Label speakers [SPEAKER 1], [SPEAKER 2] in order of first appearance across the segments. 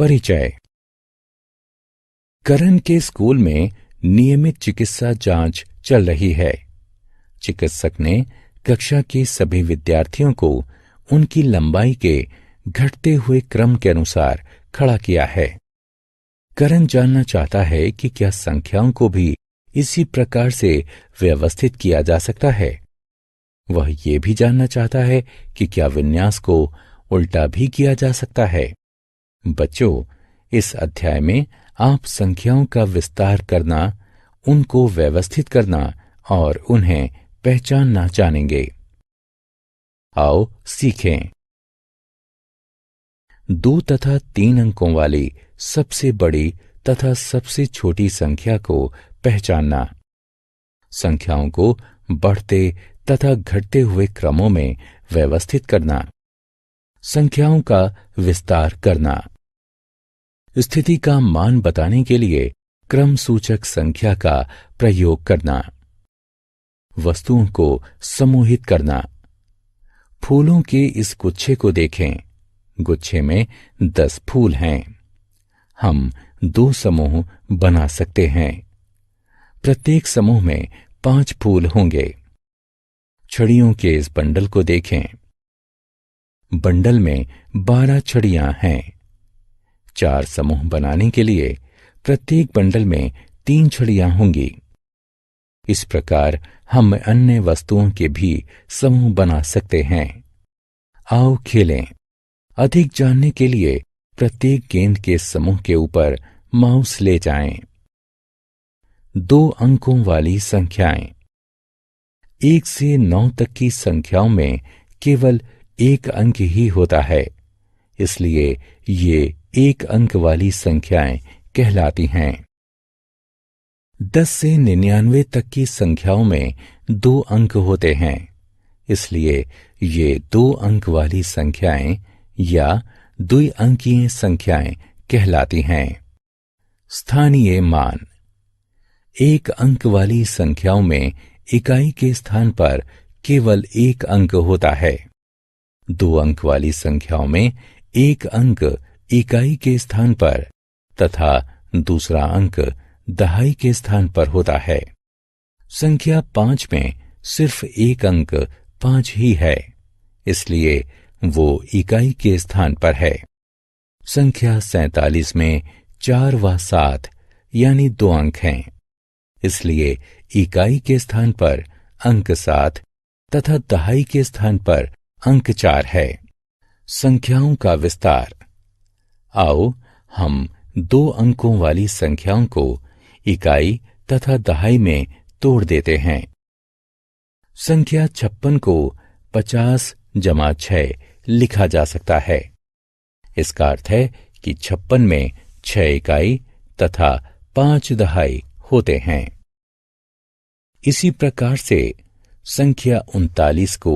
[SPEAKER 1] परिचय। करण के स्कूल में नियमित चिकित्सा जांच चल रही है। चिकित्सक ने कक्षा के सभी विद्यार्थियों को उनकी लंबाई के घटते हुए क्रम के अनुसार खड़ा किया है। करण जानना चाहता है कि क्या संख्याओं को भी इसी प्रकार से व्यवस्थित किया जा सकता है। वह ये भी जानना चाहता है कि क्या विन्यास को उल्टा भी किया जा सकता है। बच्चों, इस अध्याय में आप संख्याओं का विस्तार करना, उनको व्यवस्थित करना और उन्हें पहचानना जानेंगे। आओ सीखें। 2 तथा 3 अंकों वाली सबसे बड़ी तथा सबसे छोटी संख्या को पहचानना। संख्याओं को बढ़ते तथा घटते हुए क्रमों में व्यवस्थित करना। संख्याओं का विस्तार करना। स्थिति का मान बताने के लिए क्रम सूचक संख्या का प्रयोग करना। वस्तुओं को समूहित करना। फूलों के इस गुच्छे को देखें। गुच्छे में 10 फूल हैं। हम 2 समूह बना सकते हैं। प्रत्येक समूह में 5 फूल होंगे। छड़ियों के इस बंडल को देखें। बंडल में 12 छड़ियां हैं। 4 समूह बनाने के लिए प्रत्येक बंडल में 3 छड़ियां होंगी। इस प्रकार हम अन्य वस्तुओं के भी समूह बना सकते हैं। आओ खेलें। अधिक जानने के लिए प्रत्येक गेंद के समूह के ऊपर माउस ले जाएं। 2 अंकों वाली संख्याएं। 1 से 9 तक की संख्याओं में केवल 1 अंक ही होता है, इसलिए ये 1 अंक वाली संख्याएं कहलाती हैं। 10 से 99 तक की संख्याओं में 2 अंक होते हैं, इसलिए ये 2 अंक वाली संख्याएं या द्विअंकीय संख्याएं कहलाती हैं। स्थानीय मान। 1 अंक वाली संख्याओं में इकाई के स्थान पर केवल 1 अंक होता है। 2 अंक वाली संख्याओं में 1 अंक इकाई के स्थान पर तथा दूसरा अंक दहाई के स्थान पर होता है। संख्या 5 में सिर्फ 1 अंक 5 ही है, इसलिए वो इकाई के स्थान पर है। संख्या 47 में 4 व 7 यानी 2 अंक हैं, इसलिए इकाई के स्थान पर अंक 7 तथा दहाई के स्थान पर अंक 4 है। संख्याओं का विस्तार। आओ हम 2 अंकों वाली संख्याओं को इकाई तथा दहाई में तोड़ देते हैं। संख्या 56 को 50 + 6 लिखा जा सकता है। इसका अर्थ है कि 56 में 6 इकाई तथा 5 दहाई होते हैं। इसी प्रकार से संख्या 39 को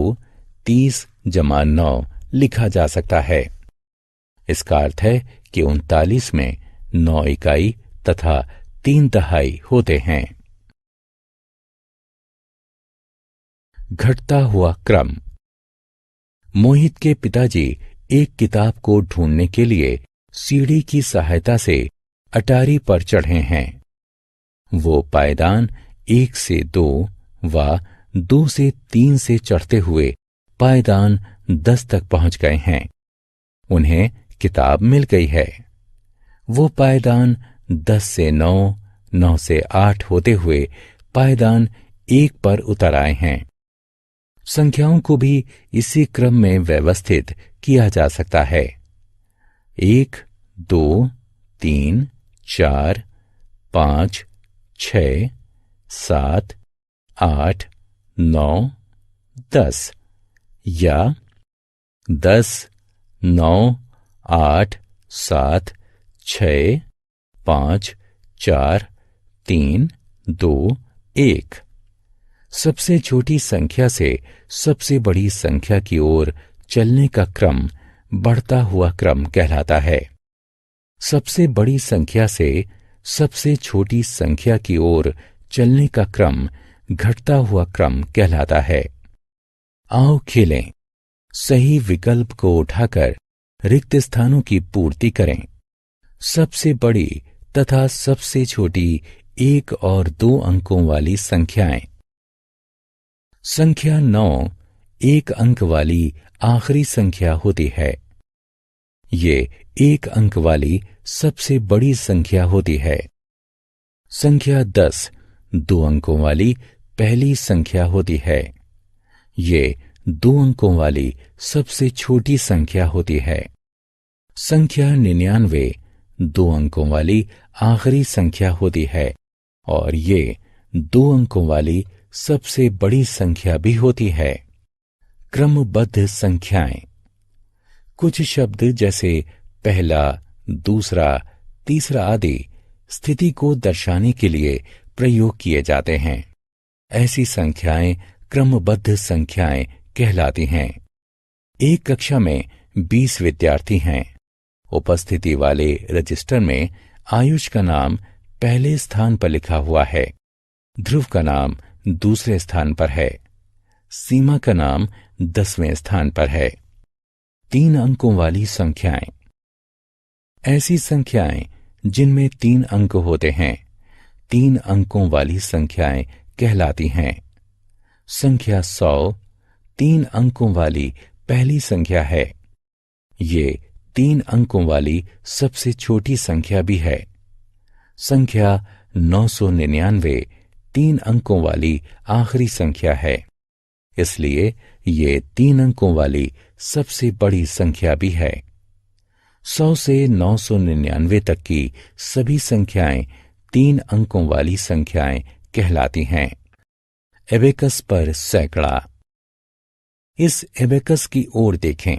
[SPEAKER 1] 30 + 9 लिखा जा सकता है। इसका अर्थ है कि 39 में 9 इकाई तथा 3 दहाई होते हैं। घटता हुआ क्रम। मोहित के पिताजी एक किताब को ढूंढने के लिए सीढ़ी की सहायता से अटारी पर चढ़े हैं। वो पायदान 1 से 2 व 2 से 3 से चढ़ते हुए पायदान 10 तक पहुंच गए हैं। उन्हें किताब मिल गई है। वो पायदान 10 से 9, 9 से 8 होते हुए पायदान 1 पर उतर आए हैं। संख्याओं को भी इसी क्रम में व्यवस्थित किया जा सकता है। 1, 2, 3, 4, 5, 6, 7, 8, 9, 10 या 10, 9, 8, 7, 6, 5, 4, 3, 2, 1। सबसे छोटी संख्या से सबसे बड़ी संख्या की ओर चलने का क्रम बढ़ता हुआ क्रम कहलाता है। सबसे बड़ी संख्या से सबसे छोटी संख्या की ओर चलने का क्रम घटता हुआ क्रम कहलाता है। आओ खेलें। सही विकल्प को उठाकर रिक्त स्थानों की पूर्ति करें। सबसे बड़ी तथा सबसे छोटी 1 और 2 अंकों वाली संख्याएं। संख्या 9 1 अंक वाली आखिरी संख्या होती है। ये 1 अंक वाली सबसे बड़ी संख्या होती है। संख्या 10 2 अंकों वाली पहली संख्या होती है। ये 2 अंकों वाली सबसे छोटी संख्या होती है। संख्या 99 2 अंकों वाली आखिरी संख्या होती है और ये 2 अंकों वाली सबसे बड़ी संख्या भी होती है। क्रमबद्ध संख्याएं। कुछ शब्द जैसे पहला, दूसरा, तीसरा आदि स्थिति को दर्शाने के लिए प्रयोग किए जाते हैं। ऐसी संख्याएं क्रमबद्ध संख्याएं कहलाती हैं। एक कक्षा में 20 विद्यार्थी हैं। उपस्थिति वाले रजिस्टर में आयुष का नाम पहले स्थान पर लिखा हुआ है, ध्रुव का नाम दूसरे स्थान पर है, सीमा का नाम 10वें स्थान पर है। 3 अंकों वाली संख्याएं। ऐसी संख्याएं जिनमें 3 अंक होते हैं 3 अंकों वाली संख्याएं कहलाती हैं। संख्या 100 3 अंकों वाली पहली संख्या है। ये 3 अंकों वाली सबसे छोटी संख्या भी है। संख्या 999 3 अंकों वाली आखिरी संख्या है, इसलिए ये 3 अंकों वाली सबसे बड़ी संख्या भी है। 100 से 999 तक की सभी संख्याएं 3 अंकों वाली संख्याएं कहलाती हैं। एबेकस पर सैकड़ा। इस एबेकस की ओर देखें।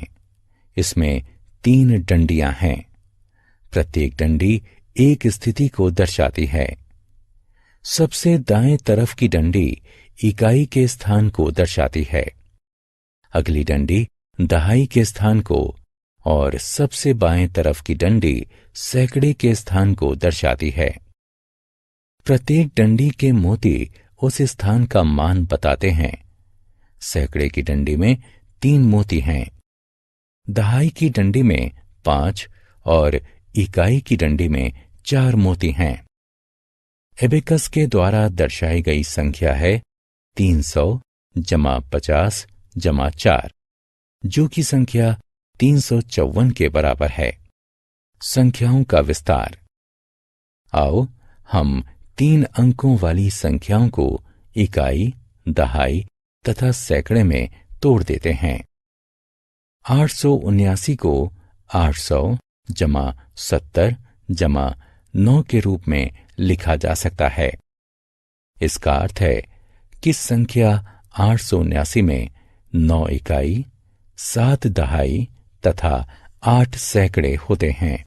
[SPEAKER 1] इसमें 3 डंडियां हैं। प्रत्येक डंडी एक स्थिति को दर्शाती है। सबसे दाएं तरफ की डंडी इकाई के स्थान को दर्शाती है, अगली डंडी दहाई के स्थान को और सबसे बाएं तरफ की डंडी सैकड़े के स्थान को दर्शाती है। प्रत्येक डंडी के मोती उस स्थान का मान बताते हैं। सैकड़े की डंडी में 3 मोती हैं, दहाई की डंडी में 5 और इकाई की डंडी में 4 मोती हैं। एबेकस के द्वारा दर्शाई गई संख्या है 300 जमा 50 जमा 4, जो कि संख्या 354 के बराबर है। संख्याओं का विस्तार। आओ हम 3 अंकों वाली संख्याओं को इकाई, दहाई तथा सैकड़े में तोड़ देते हैं। 879 को 800 जमा 70 जमा 9 के रूप में लिखा जा सकता है। इसका अर्थ है कि संख्या 879 में 9 इकाई, 7 दहाई तथा 8 सैकड़े होते हैं।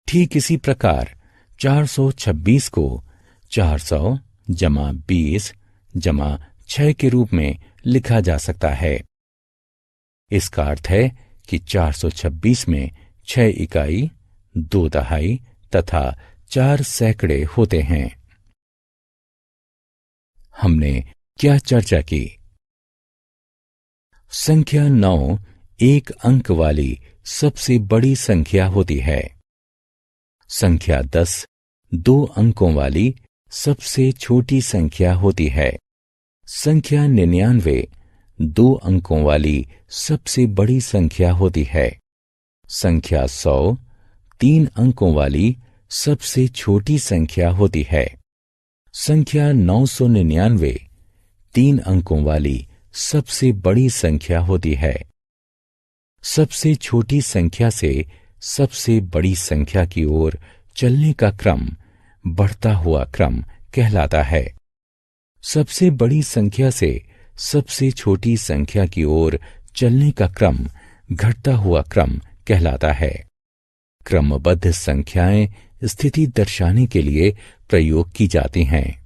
[SPEAKER 1] ठीक इसी प्रकार 426 को 400 जमा 20 जमा 6 के रूप में लिखा जा सकता है। इसका अर्थ है कि 426 में 6 इकाई, 2 दहाई तथा 4 सैकड़े होते हैं। हमने क्या चर्चा की? संख्या 9 1 अंक वाली सबसे बड़ी संख्या होती है। संख्या 10 2 अंकों वाली सबसे छोटी संख्या होती है। संख्या 99 2 अंकों वाली सबसे बड़ी संख्या होती है। संख्या 100 3 अंकों वाली सबसे छोटी संख्या होती है। संख्या 999 3 अंकों वाली सबसे बड़ी संख्या होती है। सबसे छोटी संख्या से सबसे बड़ी संख्या की ओर चलने का क्रम बढ़ता हुआ क्रम कहलाता है। सबसे बड़ी संख्या से सबसे छोटी संख्या की ओर चलने का क्रम घटता हुआ क्रम कहलाता है। क्रमबद्ध संख्याएं स्थिति दर्शाने के लिए प्रयोग की जाती हैं।